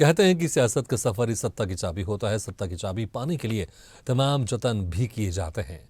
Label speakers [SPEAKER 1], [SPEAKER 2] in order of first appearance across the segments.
[SPEAKER 1] कहते हैं कि सियासत का सफर ही सत्ता की चाबी होता है। सत्ता की चाबी पाने के लिए तमाम जतन भी किए जाते हैं।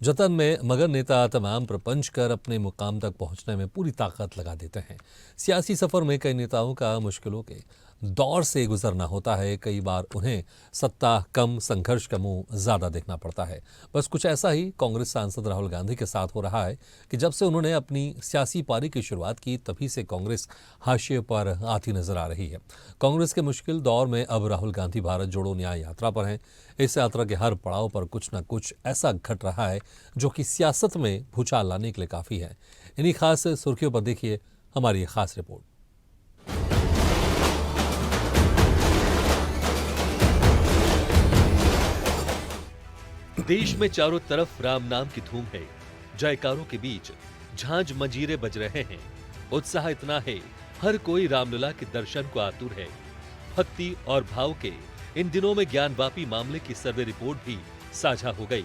[SPEAKER 1] जतन में मगर नेता तमाम प्रपंच कर अपने मुकाम तक पहुंचने में पूरी ताकत लगा देते हैं। सियासी सफर में कई नेताओं का मुश्किलों के दौर से गुजरना होता है। कई बार उन्हें सत्ता कम, संघर्ष का मुंह ज्यादा देखना पड़ता है। बस कुछ ऐसा ही कांग्रेस सांसद राहुल गांधी के साथ हो रहा है कि जब से उन्होंने अपनी सियासी पारी की शुरुआत की तभी से कांग्रेस हाशिए पर आती नजर आ रही है। कांग्रेस के मुश्किल दौर में अब राहुल गांधी भारत जोड़ो न्याय यात्रा पर हैं। इस यात्रा के हर पड़ाव पर कुछ न कुछ ऐसा घट रहा है जो कि सियासत में भूचाल लाने के लिए काफी है। इन्हीं खास सुर्खियों पर देखिए हमारी ये खास रिपोर्ट। देश में चारों तरफ राम नाम की धूम है। जयकारों के बीच झांझ मंजीरे बज रहे हैं। उत्साह इतना है, हर कोई रामलला के दर्शन को आतुर है। भक्ति और भाव के इन दिनों में ज्ञानवापी मामले की सर्वे रिपोर्ट भी साझा हो गई।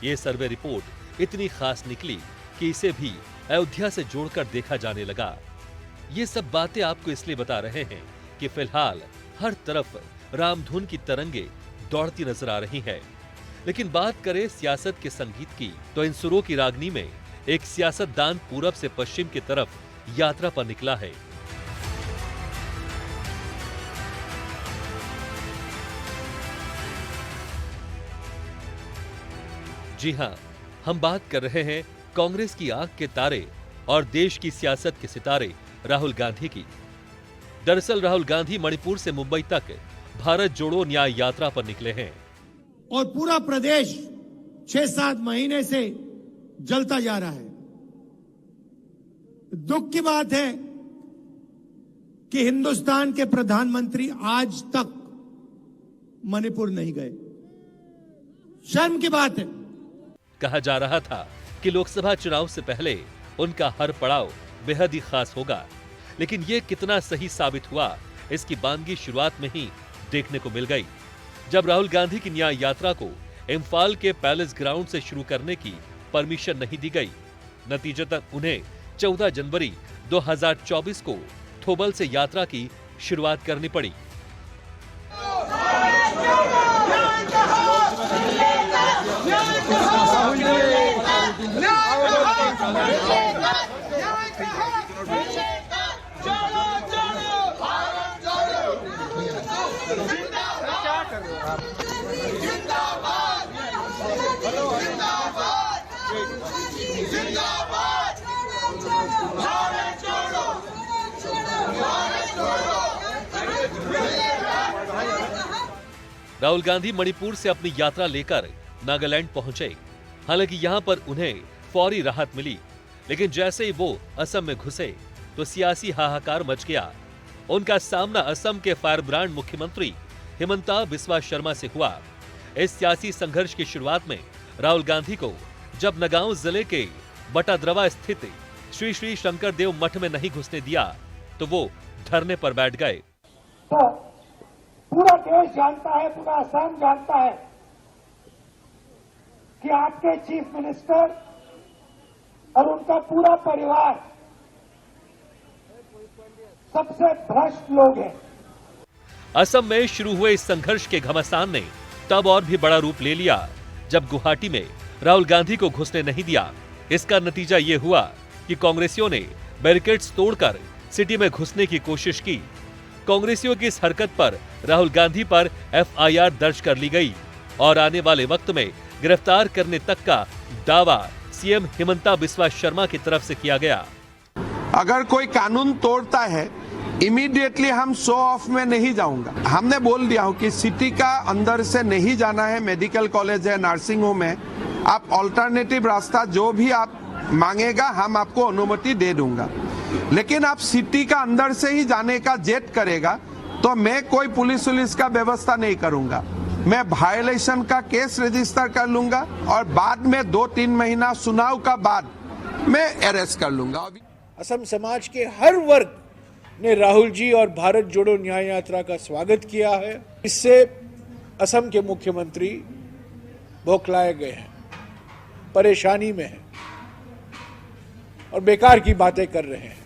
[SPEAKER 1] ये सर्वे रिपोर्ट इतनी खास निकली कि इसे भी अयोध्या से जोड़कर देखा जाने लगा। ये सब बातें आपको इसलिए बता रहे हैं कि फिलहाल हर तरफ रामधुन की तरंगे दौड़ती नजर आ रही है। लेकिन बात करें सियासत के संगीत की, तो इन सुरों की रागनी में एक सियासतदान पूरब से पश्चिम की तरफ यात्रा पर निकला है। जी हां, हम बात कर रहे हैं कांग्रेस की आंख के तारे और देश की सियासत के सितारे राहुल गांधी की। दरअसल राहुल गांधी मणिपुर से मुंबई तक भारत जोड़ो न्याय यात्रा पर निकले हैं
[SPEAKER 2] और पूरा प्रदेश 6-7 महीने से जलता जा रहा है। दुख की बात है कि हिंदुस्तान के प्रधानमंत्री आज तक मणिपुर नहीं गए। शर्म की बात है।
[SPEAKER 1] कहा जा रहा था कि लोकसभा चुनाव से पहले उनका हर पड़ाव बेहद ही खास होगा, लेकिन ये कितना सही साबित हुआ इसकी बानगी शुरुआत में ही देखने को मिल गई, जब राहुल गांधी की न्याय यात्रा को इम्फाल के पैलेस ग्राउंड से शुरू करने की परमिशन नहीं दी गई। नतीजतन उन्हें 14 जनवरी 2024 को थोबल से यात्रा की शुरुआत करनी पड़ी। राहुल गांधी मणिपुर से अपनी यात्रा लेकर नागालैंड पहुंचे। हालांकि यहां पर उन्हें फौरी राहत मिली, लेकिन जैसे ही वो असम में घुसे तो सियासी हाहाकार मच गया। उनका सामना असम के फायरब्रांड मुख्यमंत्री हिमंता बिस्वा शर्मा से हुआ। इस सियासी संघर्ष की शुरुआत में राहुल गांधी को जब नगांव जिले के बटाद्रवा स्थित श्री श्री शंकर देव मठ में नहीं घुसने दिया तो वो धरने पर बैठ गए।
[SPEAKER 3] तो पूरा देश जानता है, पूरा असम जानता है कि आपके चीफ मिनिस्टर और उनका पूरा परिवार सबसे भ्रष्ट लोग हैं।
[SPEAKER 1] असम में शुरू हुए इस संघर्ष के घमासान ने तब और भी बड़ा रूप ले लिया जब गुवाहाटी में राहुल गांधी को घुसने नहीं दिया। इसका नतीजा ये हुआ कि कांग्रेसियों ने बैरिकेड्स तोड़कर सिटी में घुसने की कोशिश की। कांग्रेसियों की इस हरकत पर राहुल गांधी पर एफआईआर दर्ज कर ली गई और आने वाले वक्त में गिरफ्तार करने तक का दावा सीएम हिमंता बिस्वा शर्मा की तरफ से किया गया।
[SPEAKER 4] अगर कोई कानून तोड़ता है इमीडिएटली हम शो ऑफ में नहीं जाऊंगा। हमने बोल दिया हूं कि सिटी का अंदर से नहीं जाना है, मेडिकल कॉलेज है, नर्सिंग होम है, आप ऑल्टरनेटिव रास्ता जो भी आप मांगेगा हम आपको अनुमति दे दूंगा। लेकिन आप सिटी का अंदर से ही जाने का जेट करेगा तो मैं कोई पुलिस का व्यवस्था नहीं करूंगा। मैं वायलेशन का केस रजिस्टर कर लूंगा और बाद में 2-3 महीना सुनाव का बाद मैं अरेस्ट कर लूंगा।
[SPEAKER 2] असम समाज के हर वर्ग ने राहुल जी और भारत जोड़ो न्याय यात्रा का स्वागत किया है। इससे असम के मुख्यमंत्री बौखलाए गए हैं, परेशानी में हैं और बेकार की बातें कर रहे हैं।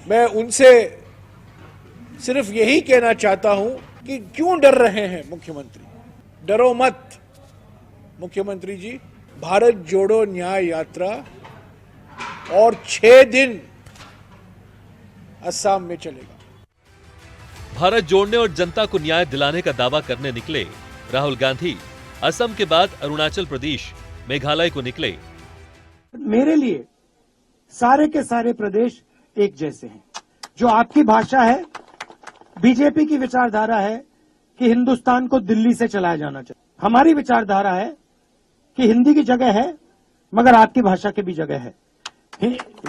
[SPEAKER 2] मैं उनसे सिर्फ यही कहना चाहता हूं कि क्यों डर रहे हैं मुख्यमंत्री? डरो मत मुख्यमंत्री जी। भारत जोड़ो न्याय यात्रा और 6 दिन असम में चलेगा।
[SPEAKER 1] भारत जोड़ने और जनता को न्याय दिलाने का दावा करने निकले राहुल गांधी असम के बाद अरुणाचल प्रदेश, मेघालय को निकले।
[SPEAKER 3] मेरे लिए सारे के सारे प्रदेश एक जैसे हैं। जो आपकी भाषा है, बीजेपी की विचारधारा है कि हिंदुस्तान को दिल्ली से चलाया जाना चाहिए। हमारी विचारधारा है कि हिंदी की जगह है मगर आपकी भाषा की भी जगह है।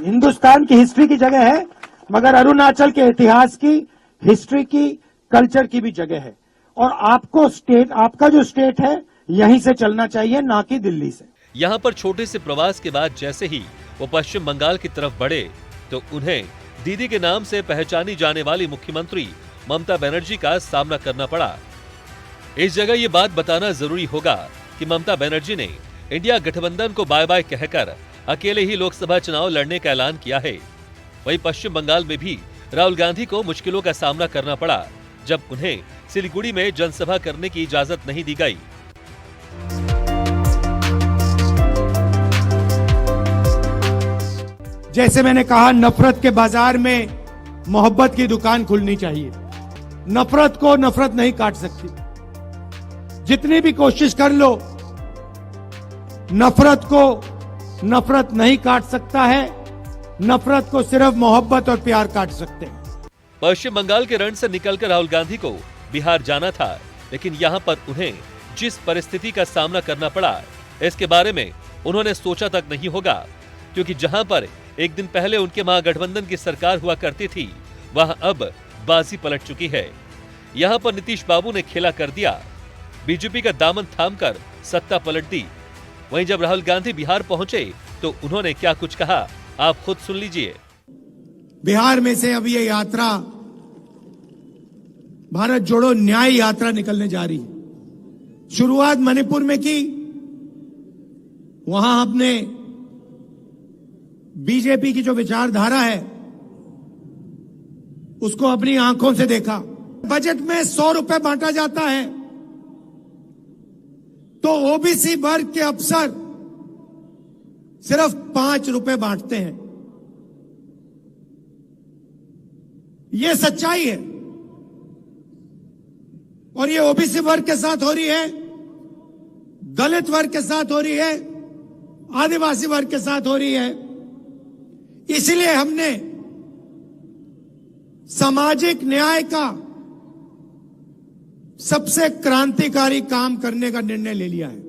[SPEAKER 3] हिंदुस्तान की हिस्ट्री की जगह है मगर अरुणाचल के इतिहास की, हिस्ट्री की, कल्चर की भी जगह है। और आपको स्टेट, आपका जो स्टेट है यहीं से चलना चाहिए, ना कि दिल्ली से।
[SPEAKER 1] यहाँ पर छोटे से प्रवास के बाद जैसे ही वो पश्चिम बंगाल की तरफ बढ़े तो उन्हें दीदी के नाम से पहचानी जाने वाली मुख्यमंत्री ममता बनर्जी का सामना करना पड़ा। इस जगह ये बात बताना जरूरी होगा कि ममता बनर्जी ने इंडिया गठबंधन को बाय बाय कहकर अकेले ही लोकसभा चुनाव लड़ने का ऐलान किया है। वहीं पश्चिम बंगाल में भी राहुल गांधी को मुश्किलों का सामना करना पड़ा जब उन्हें सिलीगुड़ी में जनसभा करने की इजाजत नहीं दी गई।
[SPEAKER 3] जैसे मैंने कहा, नफरत के बाजार में मोहब्बत की दुकान खुलनी चाहिए। नफरत को नफरत नहीं काट सकती। जितनी भी कोशिश कर लो, नफरत को नफरत नहीं काट सकता है। नफरत को सिर्फ मोहब्बत और प्यार काट सकते हैं।
[SPEAKER 1] पश्चिम बंगाल के रण से निकलकर राहुल गांधी को बिहार जाना था, लेकिन यहाँ पर उन्हें जिस परिस्थिति का सामना करना पड़ा इसके बारे में उन्होंने सोचा तक नहीं होगा, क्योंकि जहां पर एक दिन पहले उनके महागठबंधन की सरकार हुआ करती थी वहां अब बाजी पलट चुकी है। यहाँ पर नीतीश बाबू ने खेला कर दिया, बीजेपी का दामन थामकर सत्ता पलट दी। वहीं जब राहुल गांधी बिहार पहुंचे तो उन्होंने क्या कुछ कहा, आप खुद सुन लीजिए।
[SPEAKER 3] बिहार में से अब ये यात्रा, भारत जोड़ो न्याय यात्रा निकलने जा रही है। शुरुआत मणिपुर में की, वहां हमने बीजेपी की जो विचारधारा है उसको अपनी आंखों से देखा। बजट में 100 रुपए बांटा जाता है तो ओबीसी वर्ग के अफसर सिर्फ 5 रुपए बांटते हैं। यह सच्चाई है और ये ओबीसी वर्ग के साथ हो रही है, दलित वर्ग के साथ हो रही है, आदिवासी वर्ग के साथ हो रही है। इसलिए हमने सामाजिक न्याय का सबसे क्रांतिकारी काम करने का निर्णय ले लिया है।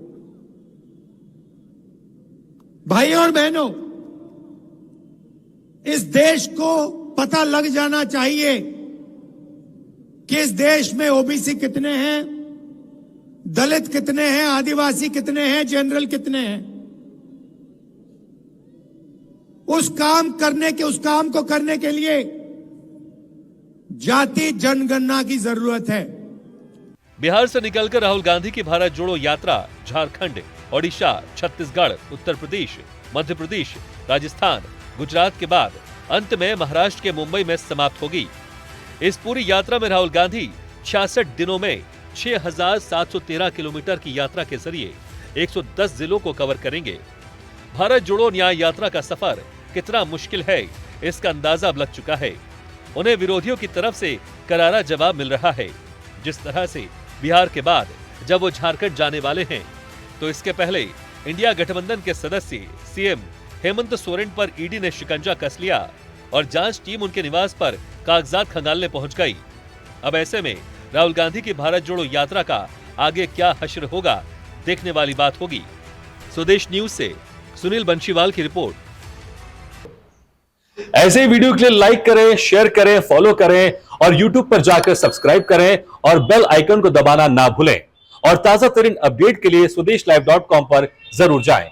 [SPEAKER 3] भाइयों और बहनों, इस देश को पता लग जाना चाहिए कि इस देश में ओबीसी कितने हैं, दलित कितने हैं, आदिवासी कितने हैं, जनरल कितने हैं। उस काम को करने के लिए जाति जनगणना की जरूरत है।
[SPEAKER 1] बिहार से निकलकर राहुल गांधी की भारत जोड़ो यात्रा झारखंड, ओडिशा, छत्तीसगढ़, उत्तर प्रदेश, मध्य प्रदेश, राजस्थान, गुजरात के बाद अंत में महाराष्ट्र के मुंबई में समाप्त होगी। इस पूरी यात्रा में राहुल गांधी 66 दिनों में 6,713 किलोमीटर की यात्रा के जरिए 110 जिलों को कवर करेंगे। भारत जोड़ो न्याय यात्रा का सफर कितना मुश्किल है इसका अंदाजा अब लग चुका है। उन्हें विरोधियों की तरफ से करारा जवाब मिल रहा है। जिस तरह से बिहार के बाद जब वो झारखंड जाने वाले हैं तो इसके पहले इंडिया गठबंधन के सदस्य सीएम हेमंत सोरेन पर ईडी ने शिकंजा कस लिया और जांच टीम उनके निवास पर कागजात खंगालने पहुंच गई। अब ऐसे में राहुल गांधी की भारत जोड़ो यात्रा का आगे क्या हश्र होगा, देखने वाली बात होगी। स्वदेश न्यूज से सुनील बंशीवाल की रिपोर्ट।
[SPEAKER 5] ऐसे ही वीडियो के लिए लाइक करें, शेयर करें, फॉलो करें और YouTube पर जाकर सब्सक्राइब करें और बेल आइकन को दबाना ना भूलें। और ताजा तरीन अपडेट के लिए swedeshlive.com पर जरूर जाएं।